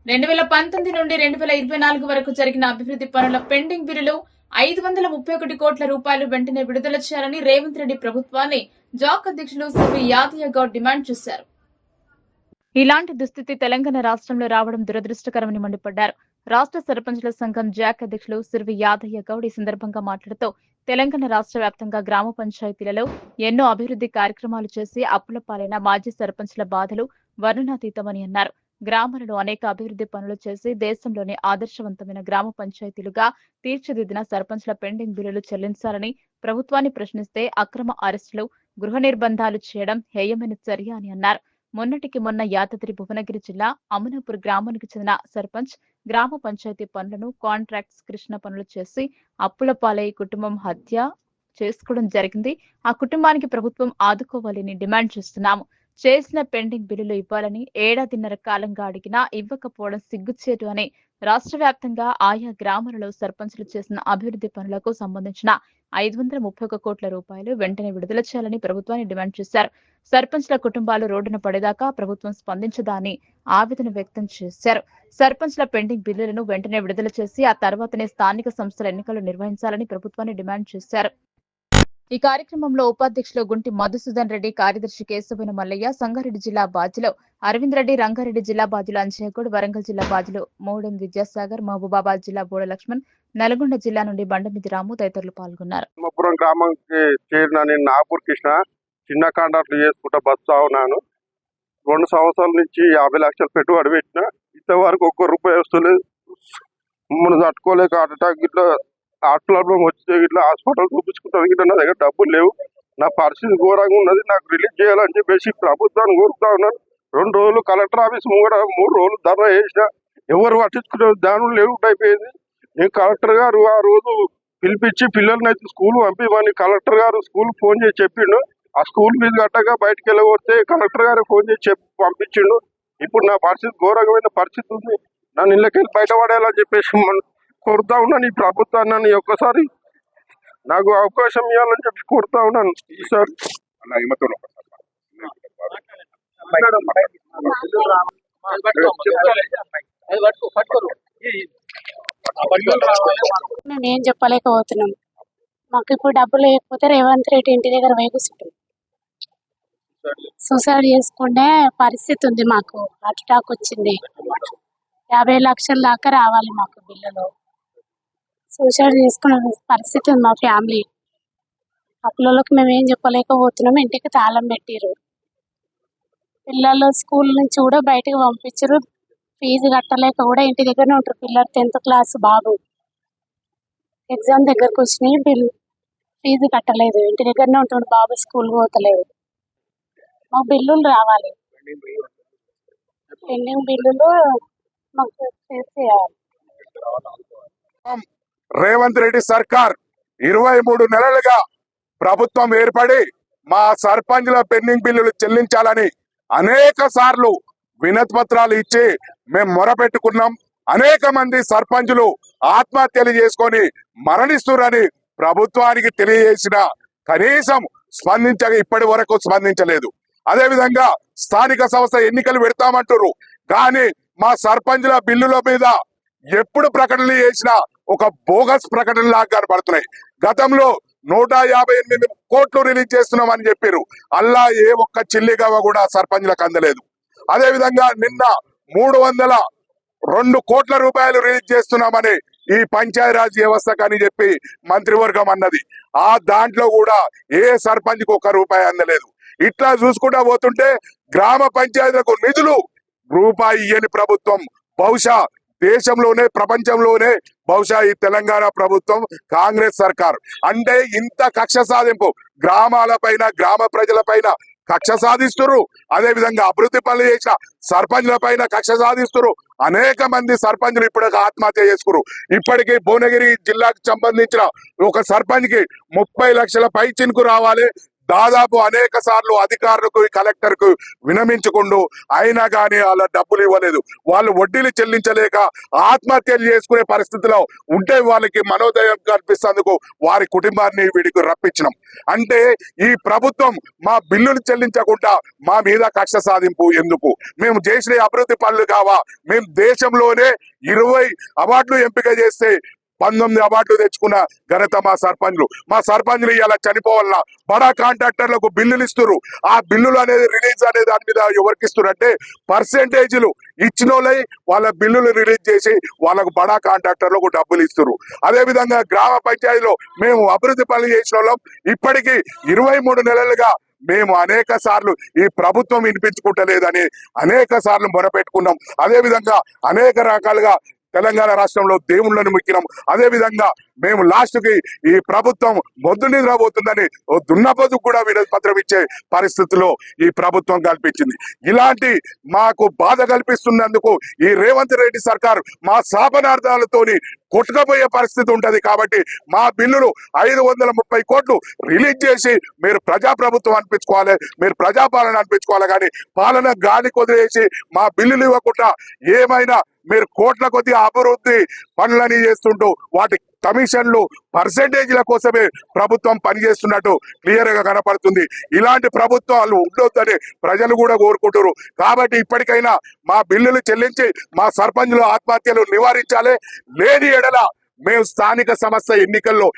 2019 నుండి 2024 వరకు జరిగిన అభివృద్ధి పనుల పెండింగ్ బిల్లులు 531 కోట్ల రూపాయలు వెంటనే విడుదల చేయాలని రేవంత్ రెడ్డి ప్రభుత్వాన్ని జాక్ అధ్యక్షులు సివి యాదయ్య గౌడ్ డిమాండ్ చేశారు. ఇలాంటి దుస్థితి తెలంగాణ రాష్ట్రంలో రావడం దురదృష్టకరమని మండిపడ్డారు. రాష్ట్ర సర్పంచుల సంఘం జాక్ అధ్యక్షులు సివి యాదయ్య గౌడ్ ఈ సందర్భంగా మాట్లాడుతూ తెలంగాణ రాష్ట్ర వ్యాప్తంగా గ్రామ పంచాయతీలలో ఎన్నో అభివృద్ధి కార్యక్రమాలు చేసి అప్పుల పాలైన మాజీ సర్పంచుల బాధలు వర్ణనాతీతమని అన్నారు. గ్రామాలలో అనేక అభివృద్ధి పనులు చేసి దేశంలోనే ఆదర్శవంతమైన గ్రామ పంచాయతీలుగా తీర్చిదిద్దిన సర్పంచ్ల పెండింగ్ బిల్లులు చెల్లించాలని ప్రభుత్వాన్ని ప్రశ్నిస్తే అక్రమ అరెస్టులు, గృహ నిర్బంధాలు చేయడం హేయమైన చర్య అని అన్నారు. మొన్నటికి మొన్న యాదాద్రి భువనగిరి జిల్లా అమనాపూర్ గ్రామానికి చెందిన సర్పంచ్ గ్రామ పంచాయతీ పనులను కాంట్రాక్ట్స్ కృష్ణ పనులు చేసి అప్పుల పాలై కుటుంబం హత్య చేసుకోవడం జరిగింది. ఆ కుటుంబానికి ప్రభుత్వం ఆదుకోవాలని డిమాండ్ చేస్తున్నాము. చేసిన పెండింగ్ బిల్లులు ఇవ్వాలని ఏడాదిన్నర కాలంగా అడిగినా ఇవ్వకపోవడం సిగ్గుచేటు అని రాష్ట్ర వ్యాప్తంగా ఆయా గ్రామాలలో సర్పంచులు చేసిన అభివృద్ధి పనులకు సంబంధించిన 531 కోట్ల రూపాయలు వెంటనే విడుదల చేయాలని ప్రభుత్వాన్ని డిమాండ్ చేశారు. సర్పంచ్ల కుటుంబాలు రోడ్డున పడేదాకా ప్రభుత్వం స్పందించదా అని ఆవేదన వ్యక్తం చేశారు. సర్పంచ్ల పెండింగ్ బిల్లులను వెంటనే విడుదల చేసి ఆ తర్వాతనే స్థానిక సంస్థల ఎన్నికలు నిర్వహించాలని ప్రభుత్వాన్ని డిమాండ్ చేశారు. ఈ కార్యక్రమంలో ఉపాధ్యక్షులు గుంటి మధుసూదన్ రెడ్డి, కార్యదర్శి కేశవన మల్లయ్య, సంగారెడ్డి జిల్లా బాధ్యులు అరవింద్ రెడ్డి, రంగారెడ్డి జిల్లా బాధ్యులు అంజయ్యగౌడ్, వరంగల్ జిల్లా బాధ్యులు మోడెం విద్యాసాగర్, మహబూబాబాద్ జిల్లా బోడ లక్ష్మణ్, నల్గొండ జిల్లా నుండి బండమిది రాము తదితరులు పాల్గొన్నారు. గ్రామానికి చేరిన నేను నాగపూర్ కృష్ణ చిన్న కాంట్రాక్ట్లు చేసుకుంటా బతుకుతా ఉన్నాను. 2 సంవత్సరాల నుంచి 50 లక్షలు పెట్టుబడి పెట్టిన ఇంతవరకు ఒక్క రూపాయి వస్తలేదు. మనం తట్టుకోలేక హార్ట్ అటాక్ ఇట్లా హార్ట్ ప్రాబ్లం వచ్చే ఇట్లా హాస్పిటల్ చూపించుకుంటాను. ఇట్లా నా దగ్గర డబ్బులు లేవు. నా పరిస్థితి ఘోరంగా ఉన్నది. నాకు రిలీజ్ చేయాలని చెప్పేసి ప్రభుత్వాన్ని కోరుతా ఉన్నాను. 2 రోజులు కలెక్టర్ ఆఫీస్ ముంగడ 3 రోజులు ధర్నా చేసిన ఎవరు పట్టించుకునే దాని లేవు అయిపోయింది. నేను కలెక్టర్ గారు ఆ రోజు పిలిపించి పిల్లల్ని అయితే స్కూల్ పంపిమని కలెక్టర్ గారు స్కూల్ ఫోన్ చేసి చెప్పిండు. ఆ స్కూల్ ఫీజు కట్టగా బయటకు వెళ్ళగొడితే కలెక్టర్ గారు ఫోన్ చేసి పంపించిండు. ఇప్పుడు నా పరిస్థితి ఘోరమైన పరిస్థితి ఉంది. నన్ను ఇళ్ళకెళ్ళి బయటపడేయాలని చెప్పేసి కోరుతా ఉన్నాను. ఈ ప్రభుత్వాన్ని ఒక్కసారి నాకు అవకాశం ఇవ్వాలని చెప్పి కోరుతా ఉన్నాను. సార్ మేము ఏం చెప్పలేకపోతున్నాం. మాకు ఇప్పుడు డబ్బులు లేకపోతే రేవంత్ రెడ్డి ఇంటి దగ్గర వేగుస్తుంటాం. సూసైడ్ చేసుకునే పరిస్థితి ఉంది. మాకు హార్ట్ అటాక్ వచ్చింది. 50 లక్షల దాకా రావాలి మాకు బిల్లులు. సూసైడ్ చేసుకునే పరిస్థితి ఉంది మా ఫ్యామిలీ. అప్పులలోకి మేము ఏం చెప్పలేకపోతున్నాం. ఇంటికి తాళం పెట్టిరు. పిల్లలు స్కూల్ నుంచి కూడా బయటకు పంపించరు. ఫీజు కట్టలేక కూడా ఇంటి దగ్గరనే ఉంటారు. పిల్లలు 10th క్లాస్ బాబు ఎగ్జామ్ దగ్గరకు వచ్చినాయి. ఫీజు కట్టలేదు. ఇంటి దగ్గరనే ఉంటుండు బాబు. స్కూల్ పోతలేదు. మాకు బిల్లులు రావాలి. పెండింగ్ బిల్లులు మాకు చేసేయాలి. రేవంత్ రెడ్డి సర్కార్ 23 నెలలుగా ప్రభుత్వం ఏర్పడి మా సర్పంచ్ల పెండింగ్ బిల్లులు చెల్లించాలని అనేక సార్లు వినతి పత్రాలు ఇచ్చి మేము మొరపెట్టుకున్నాం. అనేక మంది సర్పంచులు ఆత్మహత్యలు చేసుకొని మరణిస్తున్నారని ప్రభుత్వానికి తెలియజేసిన కనీసం ఇప్పటి వరకు స్పందించలేదు. అదే విధంగా స్థానిక సంస్థ ఎన్నికలు పెడతామంటారు కానీ మా సర్పంచుల బిల్లుల మీద ఎప్పుడు ప్రకటనలు చేసినా ఒక బోగస్ ప్రకటన లాగా కనపడుతున్నాయి. గతంలో 158 కోట్లు రిలీజ్ చేస్తున్నామని చెప్పారు. అల్లా ఏ ఒక్క చిల్లిగవ్వ కూడా సర్పంచులకు అందలేదు. అదే విధంగా నిన్న 302 కోట్ల రూపాయలు రిలీజ్ చేస్తున్నామని ఈ పంచాయతీరాజ్ వ్యవస్థకు అని చెప్పి మంత్రివర్గం అన్నది. ఆ దాంట్లో కూడా ఏ సర్పంచ్కి 1 రూపాయి అందలేదు. ఇట్లా చూసుకుంటా పోతుంటే గ్రామ పంచాయతీలకు నిధులు రూపాయి ఇయ్యని ప్రభుత్వం బహుశా దేశంలోనే ప్రపంచంలోనే బహుశా ఈ తెలంగాణ ప్రభుత్వం కాంగ్రెస్ సర్కార్. అంటే ఇంత కక్ష సాధింపు గ్రామాల పైన గ్రామ ప్రజల పైన కక్ష సాధిస్తున్నారు. అదే విధంగా అభివృద్ధి పనులు చేసిన సర్పంచ్ల పైన కక్ష సాధిస్తున్నారు. అనేక మంది సర్పంచ్లు ఇప్పటికి ఆత్మహత్య చేసుకున్నారు. ఇప్పటికీ భువనగిరి జిల్లాకు సంబంధించిన ఒక సర్పంచ్ కి 30 లక్షల పై చినుకు రావాలి. దాదాపు అనేక సార్లు అధికారులకు కలెక్టర్ కు వినమించుకుంటూ అయినా కానీ వాళ్ళ డబ్బులు ఇవ్వలేదు. వాళ్ళు వడ్డీలు చెల్లించలేక ఆత్మహత్యలు చేసుకునే పరిస్థితిలో ఉంటే వాళ్ళకి మనోదయం కల్పిస్తేందుకు వారి కుటుంబాన్ని వీడికి రప్పించినాం. అంటే ఈ ప్రభుత్వం మా బిల్లులు చెల్లించకుండా మా మీద కక్ష సాధింపు ఎందుకు? మేము చేసిన అభివృద్ధి పనులు కావా? మేము దేశంలోనే 20 అవార్డులు ఎంపిక చేస్తే 19 అవార్డులు తెచ్చుకున్న ఘనత మా సర్పంచ్లు ఇలా చనిపోవాలన్నా బడా కాంట్రాక్టర్లకు బిల్లులు ఇస్తున్నారు. ఆ బిల్లులు అనేది రిలీజ్ అనేది దాని మీద ఎవరికి ఇస్తున్నారు అంటే పర్సెంటేజీలు ఇచ్చిన వాళ్ళ బిల్లులు రిలీజ్ చేసి వాళ్ళకు బడా కాంట్రాక్టర్లకు డబ్బులు ఇస్తున్నారు. అదే విధంగా గ్రామ పంచాయతీలో మేము అభివృద్ధి పనులు చేసిన వాళ్ళం ఇప్పటికీ 23 నెలలుగా మేము అనేక సార్లు ఈ ప్రభుత్వం వినిపించుకుంటలేదని అనేక సార్లు మొరపెట్టుకున్నాం. అదే విధంగా అనేక రకాలుగా తెలంగాణ రాష్ట్రంలో దేవుళ్ళను మొక్కినాం. అదే విధంగా మేము లాస్ట్ కి ఈ ప్రభుత్వం మొద్దు నిద్రపోతుందని ఓ దున్నపోతు కూడా వినతి పత్రం ఇచ్చే పరిస్థితిలో ఈ ప్రభుత్వం కల్పించింది. ఇలాంటి మాకు బాధ కల్పిస్తున్నందుకు ఈ రేవంత్ రెడ్డి సర్కార్ మా శాపనార్థాలతోని కొట్టుకపోయే పరిస్థితి ఉంటది. కాబట్టి మా బిల్లులు 530 కోట్లు రిలీజ్ చేసి మీరు ప్రజాప్రభుత్వం అనిపించుకోవాలి, మీరు ప్రజాపాలన అనిపించుకోవాలి. కానీ పాలన గాలి కొదిలేసి మా బిల్లులు ఇవ్వకుండా ఏమైనా మీరు కోట్ల కొద్ది అభివృద్ధి పనులని చేస్తుంటూ వాటి కమిషన్లు పర్సెంటేజ్ల కోసమే ప్రభుత్వం పనిచేస్తున్నట్టు క్లియర్ గా కనపడుతుంది. ఇలాంటి ప్రభుత్వాలు ఉండొద్దని ప్రజలు కూడా కోరుకుంటారు. కాబట్టి ఇప్పటికైనా మా బిల్లులు చెల్లించి మా సర్పంచుల ఆత్మహత్యలు నివారించాలి. లేని ఎడల మేము స్థానిక సంస్థ ఎన్నికల్లో